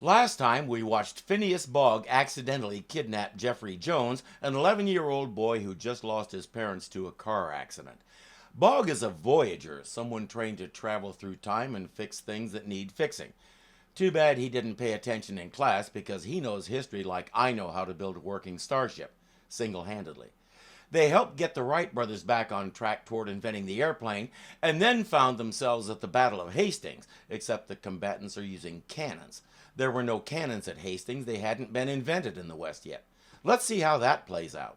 Last time we watched Phineas Bogg accidentally kidnap Jeffrey Jones, an 11-year-old boy who just lost his parents to a car accident. Bogg is a Voyager, someone trained to travel through time and fix things that need fixing. Too bad he didn't pay attention in class because he knows history like I know how to build a working starship, single-handedly. They helped get the Wright brothers back on track toward inventing the airplane, and then found themselves at the Battle of Hastings, except the combatants are using cannons. There were no cannons at Hastings, they hadn't been invented in the West yet. Let's see how that plays out.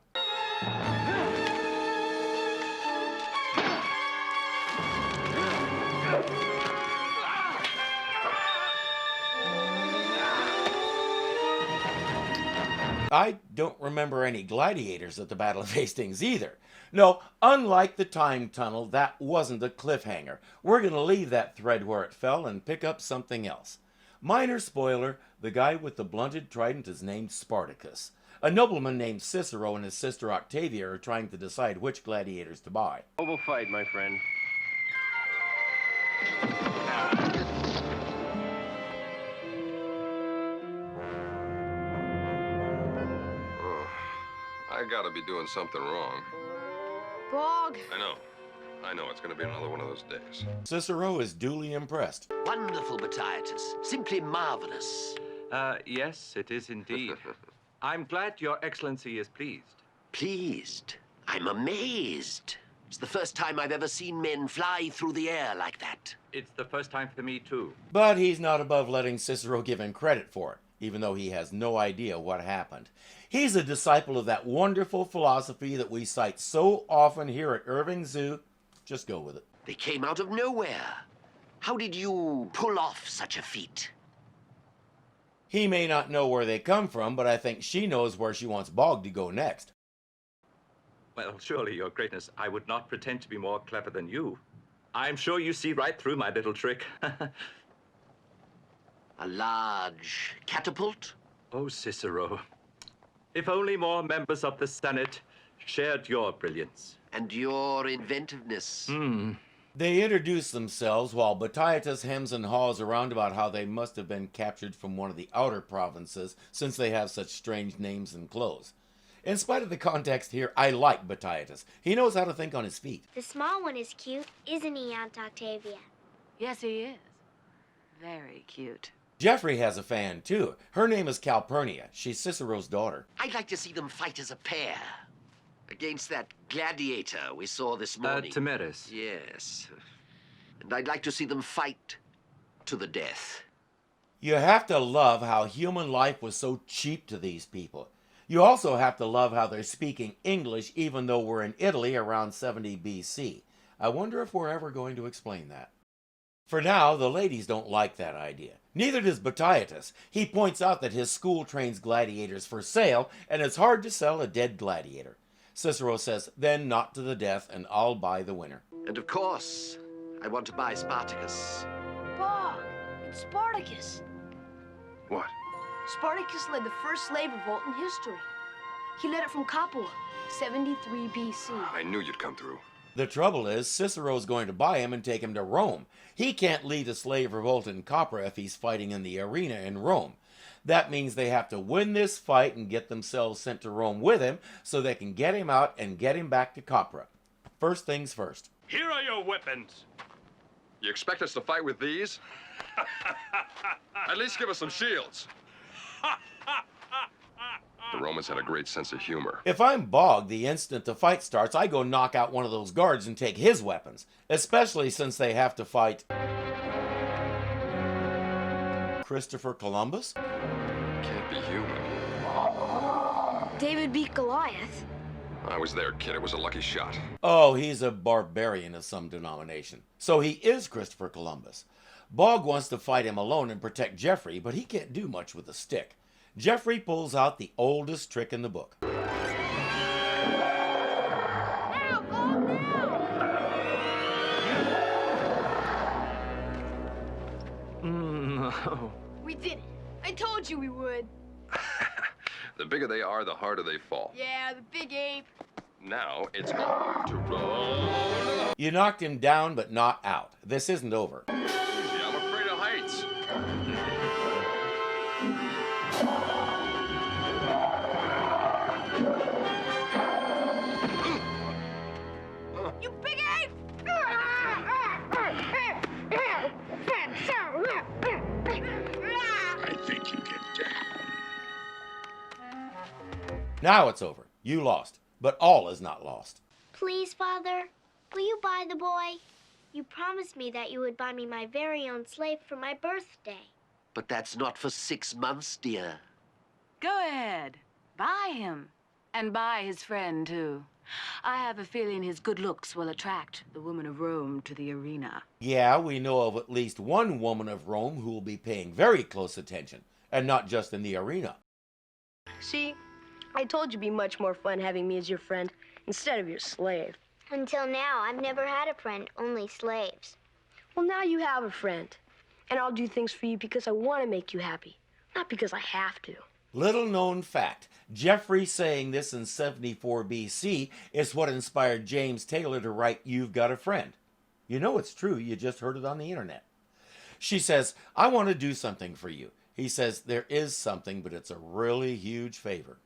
I don't remember any gladiators at the Battle of Hastings either. No, unlike the time tunnel, that wasn't a cliffhanger. We're going to leave that thread where it fell and pick up something else. Minor spoiler, the guy with the blunted trident is named Spartacus. A nobleman named Cicero and his sister Octavia are trying to decide which gladiators to buy. Oval fight, my friend. I gotta be doing something wrong. Bog. I know, it's gonna be another one of those days. Cicero is duly impressed. Wonderful, Batiatus. Simply marvelous. Yes, it is indeed. I'm glad Your Excellency is pleased. Pleased. I'm amazed. It's the first time I've ever seen men fly through the air like that. It's the first time for me, too. But he's not above letting Cicero give him credit for it, even though he has no idea what happened. He's a disciple of that wonderful philosophy that we cite so often here at Irving Zoo. Just go with it. They came out of nowhere. How did you pull off such a feat? He may not know where they come from, but I think she knows where she wants Bogg to go next. Well, surely, Your Greatness, I would not pretend to be more clever than you. I'm sure you see right through my little trick. A large catapult? Oh, Cicero. If only more members of the Senate shared your brilliance. And your inventiveness. They introduce themselves while Batiatus hems and haws around about how they must have been captured from one of the outer provinces since they have such strange names and clothes. In spite of the context here, I like Batiatus. He knows how to think on his feet. The small one is cute, isn't he, Aunt Octavia? Yes, he is. Very cute. Jeffrey has a fan, too. Her name is Calpurnia. She's Cicero's daughter. I'd like to see them fight as a pair. Against that gladiator we saw this morning. Tamaris. Yes. And I'd like to see them fight to the death. You have to love how human life was so cheap to these people. You also have to love how they're speaking English even though we're in Italy around 70 BC. I wonder if we're ever going to explain that. For now, the ladies don't like that idea. Neither does Batiatus. He points out that his school trains gladiators for sale, and it's hard to sell a dead gladiator. Cicero says, then not to the death, and I'll buy the winner. And of course, I want to buy Spartacus. Bog, it's Spartacus. What? Spartacus led the first slave revolt in history. He led it from Capua, 73 BC. I knew you'd come through. The trouble is, Cicero's going to buy him and take him to Rome. He can't lead a slave revolt in Capua if he's fighting in the arena in Rome. That means they have to win this fight and get themselves sent to Rome with him so they can get him out and get him back to Capua. First things first. Here are your weapons. You expect us to fight with these? At least give us some shields. The Romans had a great sense of humor. If I'm Bogg, the instant the fight starts, I go knock out one of those guards and take his weapons. Especially since they have to fight Christopher Columbus? Can't be human. David beat Goliath. I was there, kid. It was a lucky shot. Oh, he's a barbarian of some denomination. So he is Christopher Columbus. Bogg wants to fight him alone and protect Jeffrey, but he can't do much with a stick. Jeffrey pulls out the oldest trick in the book. Now, Bog, now! No. We did it. I told you we would. The bigger they are, the harder they fall. Yeah, the big ape. Now it's on to roll. You knocked him down, but not out. This isn't over. Easy, I'm afraid of heights. I think you can down. Now it's over. You lost. But all is not lost. Please, Father, will you buy the boy? You promised me that you would buy me my very own slave for my birthday. But that's not for 6 months, dear. Go ahead. Buy him. And buy his friend, too. I have a feeling his good looks will attract the woman of Rome to the arena. Yeah, we know of at least one woman of Rome who will be paying very close attention, and not just in the arena. See, I told you it'd be much more fun having me as your friend instead of your slave. Until now, I've never had a friend, only slaves. Well, now you have a friend. And I'll do things for you because I want to make you happy, not because I have to. Little known fact, Geoffrey saying this in 74 BC is what inspired James Taylor to write You've Got a Friend. You know it's true, you just heard it on the internet. She says, I want to do something for you. He says, there is something, but it's a really huge favor.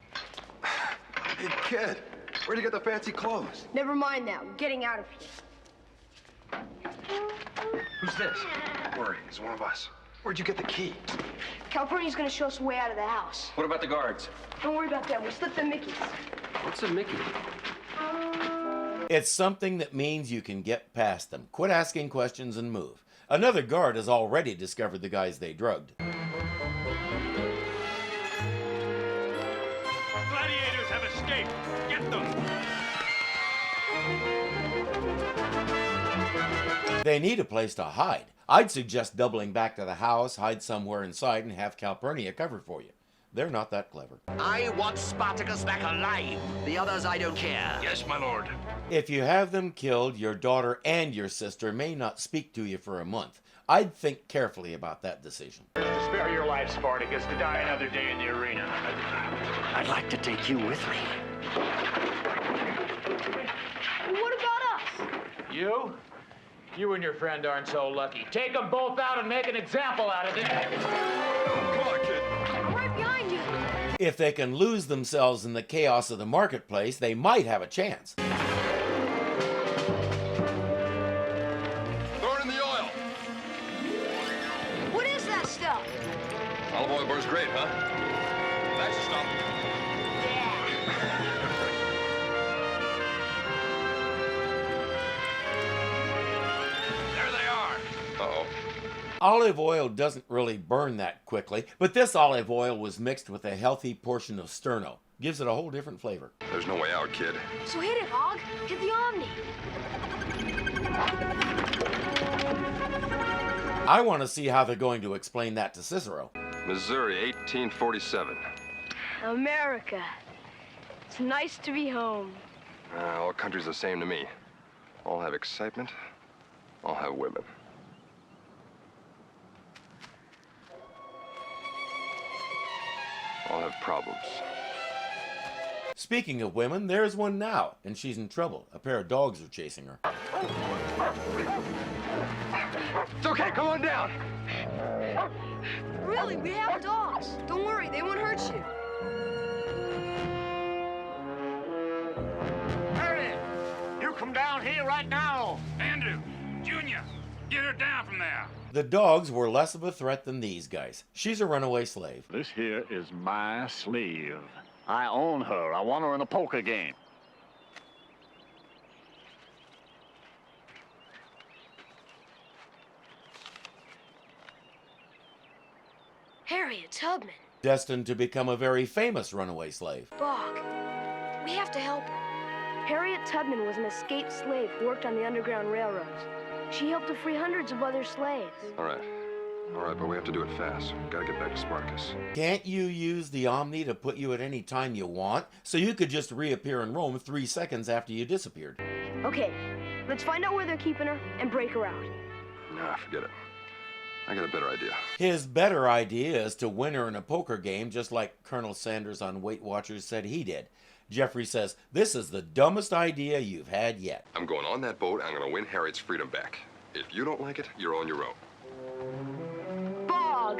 Hey, kid, where'd you get the fancy clothes? Never mind that. We're getting out of here. Who's this? Don't worry, he's one of us. Where'd you get the key? California's gonna show us a way out of the house. What about the guards? Don't worry about that. We'll slip the Mickeys. What's a Mickey? It's something that means you can get past them. Quit asking questions and move. Another guard has already discovered the guys they drugged. Gladiators have escaped. Get them. They need a place to hide. I'd suggest doubling back to the house, hide somewhere inside, and have Calpurnia cover for you. They're not that clever. I want Spartacus back alive. The others, I don't care. Yes, my lord. If you have them killed, your daughter and your sister may not speak to you for a month. I'd think carefully about that decision. Spare your life, Spartacus, to die another day in the arena. I'd like to take you with me. What about us? You? You and your friend aren't so lucky. Take them both out and make an example out of them. Come on, kid. I'm right behind you. If they can lose themselves in the chaos of the marketplace, they might have a chance. Throw it in the oil. What is that stuff? Olive oil burns great, huh? Nice stuff. There they are. Uh-oh. Olive oil doesn't really burn that quickly, but this olive oil was mixed with a healthy portion of sterno. Gives it a whole different flavor. There's no way out, kid. So hit it, Hog. Hit the Omni. I want to see how they're going to explain that to Cicero. Missouri, 1847. America. It's nice to be home. All countries the same to me. All have excitement. All have women. All have problems. Speaking of women, there's one now, and she's in trouble. A pair of dogs are chasing her. It's okay, come on down. Really, we have dogs. Don't worry, they won't hurt you. Harriet, you come down here right now. Andrew, Junior, get her down from there. The dogs were less of a threat than these guys. She's a runaway slave. This here is my slave. I own her. I want her in a poker game. Harriet Tubman. Destined to become a very famous runaway slave. Bog, we have to help her. Harriet Tubman was an escaped slave who worked on the Underground Railroads. She helped to free hundreds of other slaves. All right, but we have to do it fast. Gotta get back to Spartacus. Can't you use the Omni to put you at any time you want? So you could just reappear in Rome 3 seconds after you disappeared. Okay, let's find out where they're keeping her and break her out. Nah, forget it. I got a better idea. His better idea is to win her in a poker game, just like Colonel Sanders on Weight Watchers said he did. Geoffrey says, this is the dumbest idea you've had yet. I'm going on that boat, and I'm gonna win Harriet's freedom back. If you don't like it, you're on your own. Bog!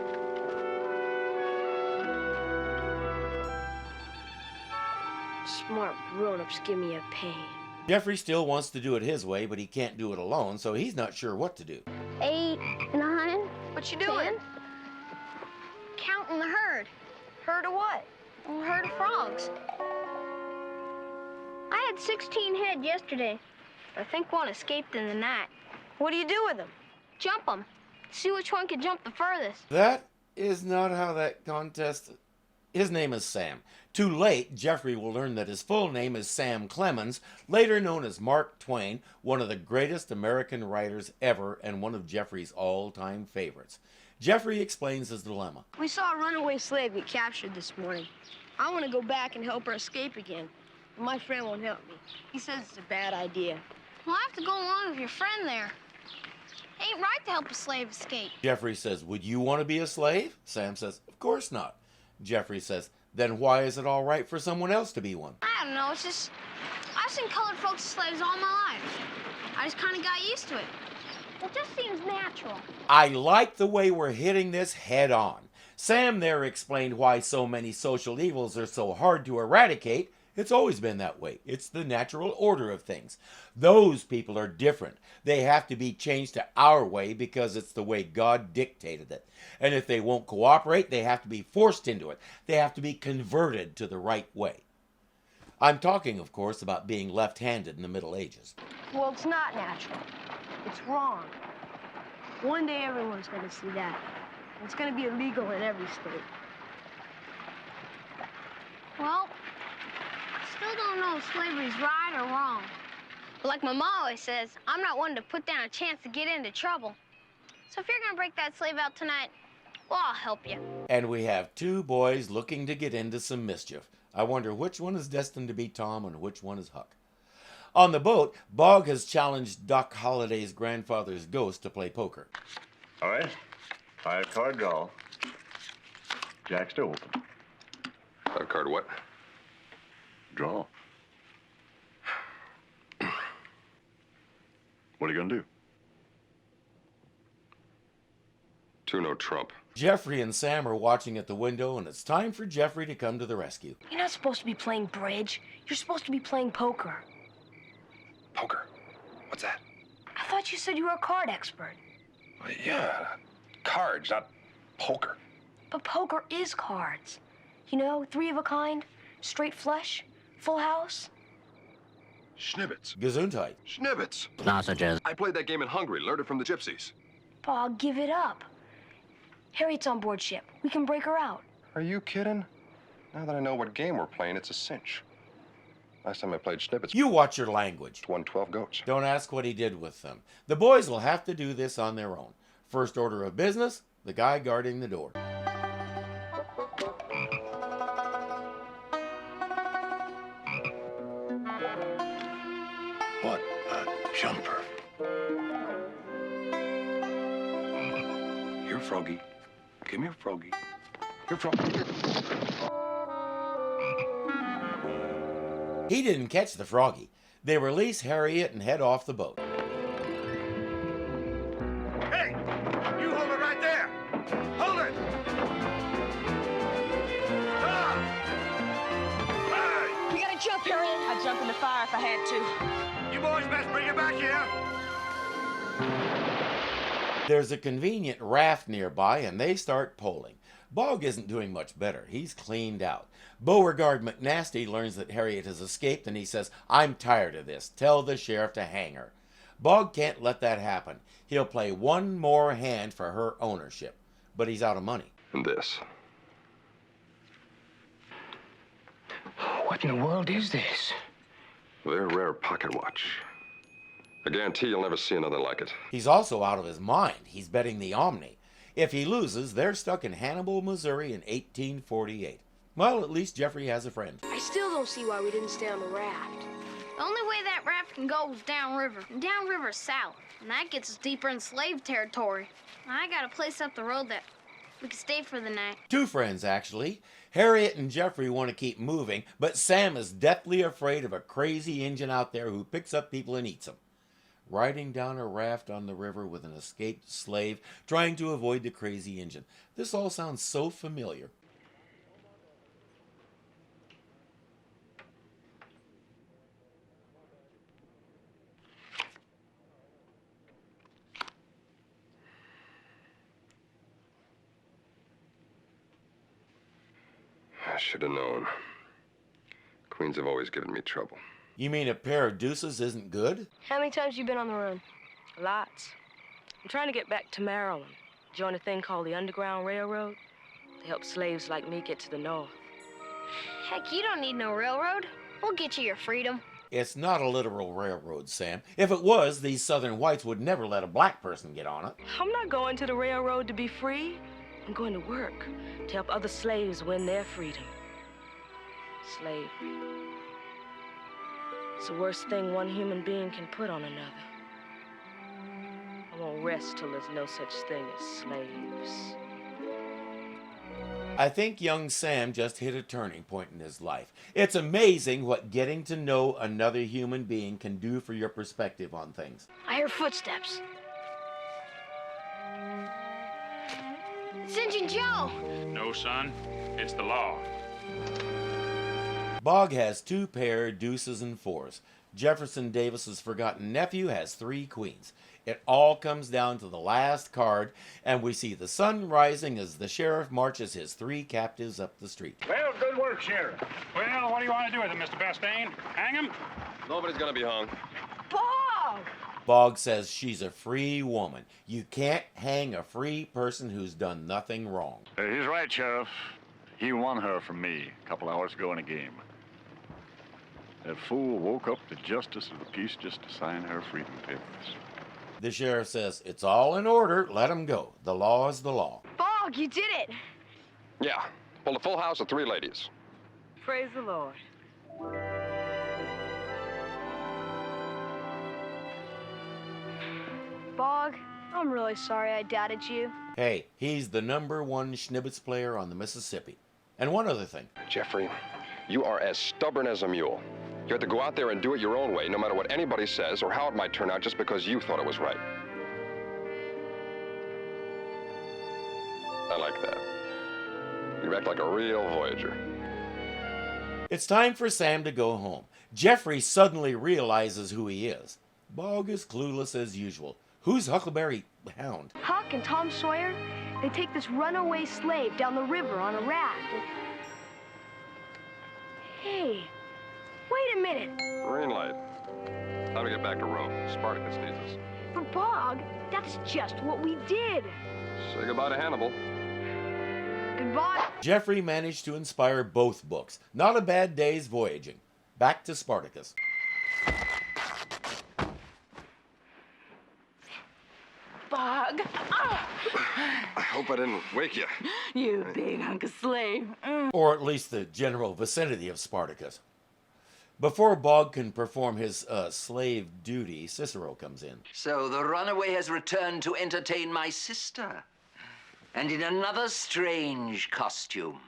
Smart grown-ups give me a pain. Jeffrey still wants to do it his way, but he can't do it alone, so he's not sure what to do. 8, 9. What you doing? 10? Counting the herd. Herd of what? A herd of frogs. I had 16 head yesterday. I think one escaped in the night. What do you do with them? Jump them. See which one can jump the furthest. That is not how that contest... His name is Sam. Too late, Jeffrey will learn that his full name is Sam Clemens, later known as Mark Twain, one of the greatest American writers ever and one of Jeffrey's all-time favorites. Jeffrey explains his dilemma. We saw a runaway slave get captured this morning. I want to go back and help her escape again. But my friend won't help me. He says it's a bad idea. Well, I have to go along with your friend there. Ain't right to help a slave escape. Jeffrey says, would you want to be a slave? Sam says, of course not. Jeffrey says, then why is it all right for someone else to be one? I don't know, it's just... I've seen colored folks as slaves all my life. I just kind of got used to it. It just seems natural. I like the way we're hitting this head on. Sam there explained why so many social evils are so hard to eradicate. It's always been that way. It's the natural order of things. Those people are different. They have to be changed to our way because it's the way God dictated it. And if they won't cooperate, they have to be forced into it. They have to be converted to the right way. I'm talking, of course, about being left-handed in the Middle Ages. Well, it's not natural. It's wrong. One day everyone's going to see that. It's going to be illegal in every state. Well, I still don't know if slavery's right or wrong. But like my mom always says, I'm not one to put down a chance to get into trouble. So if you're gonna break that slave out tonight, well, I'll help you. And we have two boys looking to get into some mischief. I wonder which one is destined to be Tom and which one is Huck. On the boat, Bog has challenged Doc Holliday's grandfather's ghost to play poker. All right. 5-card draw. Jack's to open. Card what? Draw. What are you gonna do? 2 no trump. Jeffrey and Sam are watching at the window, and it's time for Jeffrey to come to the rescue. You're not supposed to be playing bridge. You're supposed to be playing poker. Poker? What's that? I thought you said you were a card expert. Yeah, cards, not poker. But poker is cards. You know, 3 of a kind, straight flush, full house. Schnibbits. Gesundheit. Schnibbits. Sausages. I played that game in Hungary, learned it from the gypsies. Bog, give it up. Harriet's on board ship. We can break her out. Are you kidding? Now that I know what game we're playing, it's a cinch. Last time I played Schnibbits, You watch your language. won 12 goats. Don't ask what he did with them. The boys will have to do this on their own. First order of business, the guy guarding the door. What a jumper. Here, Froggy. Give me a Froggy. Here, Froggy. He didn't catch the froggy. They release Harriet and head off the boat. Hey, you hold it right there. Hold it. Stop. Hey, We gotta jump, Harriet. I'd jump in the fire if I had to. you boys best bring it back here. There's a convenient raft nearby, and they start poling. Bog isn't doing much better. He's cleaned out. Beauregard McNasty learns that Harriet has escaped, and he says, I'm tired of this. Tell the sheriff to hang her. Bog can't let that happen. He'll play one more hand for her ownership. But he's out of money. And this. What in the world is this? Their rare pocket watch. I guarantee you'll never see another like it. He's also out of his mind. He's betting the Omni. If he loses, they're stuck in Hannibal, Missouri in 1848. Well, at least Jeffrey has a friend. I still don't see why we didn't stay on the raft. The only way that raft can go is downriver. And downriver's south. And that gets us deeper in slave territory. I got a place up the road that we can stay for the night. Two friends, actually. Harriet and Jeffrey want to keep moving, but Sam is deathly afraid of a crazy Injun out there who picks up people and eats them. Riding down a raft on the river with an escaped slave, trying to avoid the crazy Injun. This all sounds so familiar. I should have known. Queens have always given me trouble. You mean a pair of deuces isn't good? How many times you been on the run? Lots. I'm trying to get back to Maryland. Join a thing called the Underground Railroad to help slaves like me get to the north. Heck, you don't need no railroad. We'll get you your freedom. It's not a literal railroad, Sam. If it was, these southern whites would never let a black person get on it. I'm not going to the railroad to be free. I'm going to work to help other slaves win their freedom. Slavery. It's the worst thing one human being can put on another. I won't rest till there's no such thing as slaves. I think young Sam just hit a turning point in his life. It's amazing what getting to know another human being can do for your perspective on things. I hear footsteps. It's Injun Joe. No, son. It's the law. Bog has 2 pair, deuces and 4s. Jefferson Davis's forgotten nephew has 3 queens. It all comes down to the last card, and we see the sun rising as the sheriff marches his 3 captives up the street. Well, good work, Sheriff. Well, what do you want to do with him, Mr. Bastain? Hang him? Nobody's gonna be hung. Bob! Bog says she's a free woman. You can't hang a free person who's done nothing wrong. He's right, Sheriff. He won her from me a couple hours ago in a game. That fool woke up the justice of the peace just to sign her freedom papers. The sheriff says, it's all in order, let him go. The law is the law. Bog, you did it! Yeah, pulled a full house of 3 ladies. Praise the Lord. Bog, I'm really sorry I doubted you. Hey, he's the #1 Schnibbets player on the Mississippi. And one other thing. Jeffrey, you are as stubborn as a mule. You have to go out there and do it your own way, no matter what anybody says or how it might turn out, just because you thought it was right. I like that. You act like a real Voyager. It's time for Sam to go home. Jeffrey suddenly realizes who he is. Bog is clueless as usual. Who's Huckleberry Hound? Huck and Tom Sawyer, they take this runaway slave down the river on a raft. Hey, wait a minute. Green light. Time to get back to Rome. Spartacus needs us. But Bog, that's just what we did. Say goodbye to Hannibal. Goodbye. Jeffrey managed to inspire both books. Not a bad day's voyaging. Back to Spartacus. Bog. Ah! I hope I didn't wake you. You big hunk of slave. Or at least the general vicinity of Spartacus. Before Bog can perform his slave duty, Cicero comes in. So the runaway has returned to entertain my sister. And in another strange costume.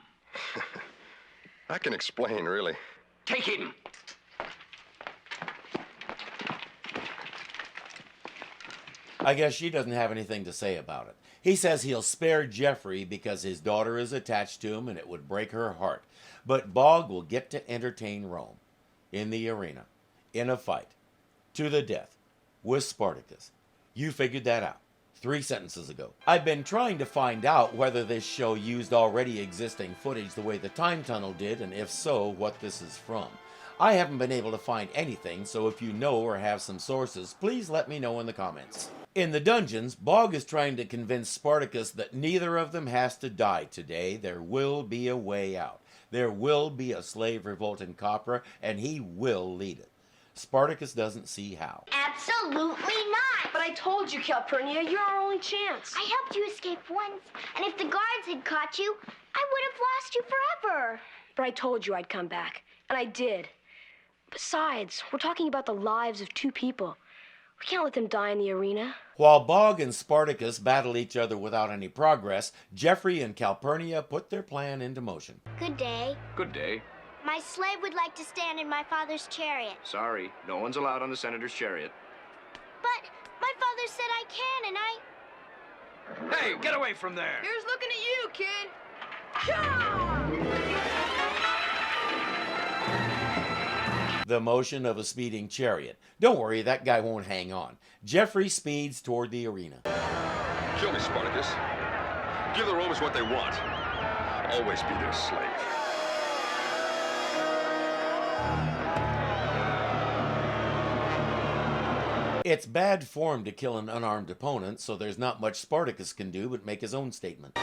I can explain, really. Take him! I guess she doesn't have anything to say about it. He says he'll spare Jeffrey because his daughter is attached to him and it would break her heart. But Bog will get to entertain Rome. In the arena. In a fight. To the death. With Spartacus. You figured that out 3 sentences ago. I've been trying to find out whether this show used already existing footage the way the Time Tunnel did, and if so, what this is from. I haven't been able to find anything, so if you know or have some sources, please let me know in the comments. In the dungeons, Bog is trying to convince Spartacus that neither of them has to die today. There will be a way out. There will be a slave revolt in Capra, and he will lead it. Spartacus doesn't see how. Absolutely not. But I told you, Calpurnia, you're our only chance. I helped you escape once, and if the guards had caught you, I would have lost you forever. But I told you I'd come back, and I did. Besides, we're talking about the lives of 2 people. We can't let them die in the arena. While Bog and Spartacus battle each other without any progress, Jeffrey and Calpurnia put their plan into motion. Good day. Good day. My slave would like to stand in my father's chariot. Sorry, no one's allowed on the senator's chariot. But my father said I can, and I... Hey, get away from there! Here's looking at you, kid. The motion of a speeding chariot. Don't worry, that guy won't hang on. Jeffrey speeds toward the arena. Kill me, Spartacus. Give the Romans what they want. Always be their slave. It's bad form to kill an unarmed opponent, so there's not much Spartacus can do but make his own statement.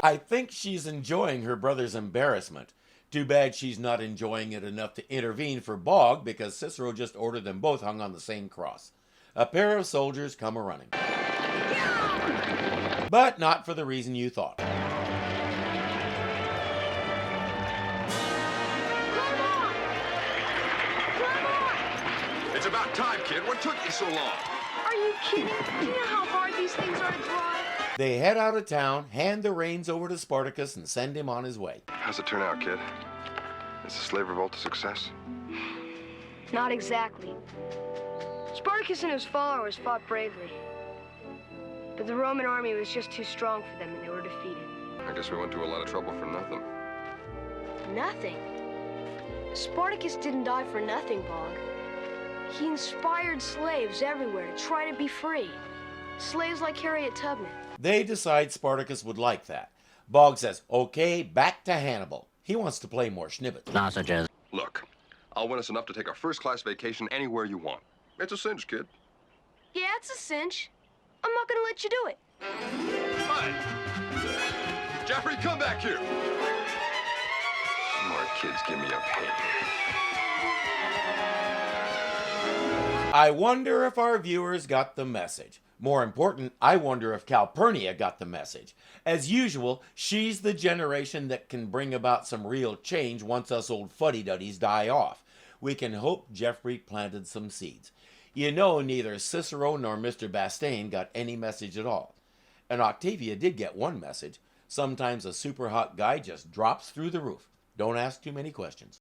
I think she's enjoying her brother's embarrassment. Too bad she's not enjoying it enough to intervene for Bog, because Cicero just ordered them both hung on the same cross. A pair of soldiers come a-running. But not for the reason you thought. It's about time, kid. What took you so long? Are you kidding? Do you know how hard these things are to drive? They head out of town, hand the reins over to Spartacus, and send him on his way. How's it turn out, kid? Is the slave revolt a success? Not exactly. Spartacus and his followers fought bravely. But the Roman army was just too strong for them, and they were defeated. I guess we went to a lot of trouble for nothing. Nothing? Spartacus didn't die for nothing, Bog. He inspired slaves everywhere to try to be free. Slaves like Harriet Tubman. They decide Spartacus would like that. Bog says, okay, back to Hannibal. He wants to play more schnibbit. Sausages. Look, I'll win us enough to take a first-class vacation anywhere you want. It's a cinch, kid. Yeah, it's a cinch. I'm not gonna let you do it. Hi! Jeffrey, come back here! Smart kids give me a pain. I wonder if our viewers got the message. More important, I wonder if Calpurnia got the message. As usual, she's the generation that can bring about some real change once us old fuddy-duddies die off. We can hope Jeffrey planted some seeds. You know, neither Cicero nor Mr. Bastain got any message at all. And Octavia did get one message. Sometimes a super hot guy just drops through the roof. Don't ask too many questions.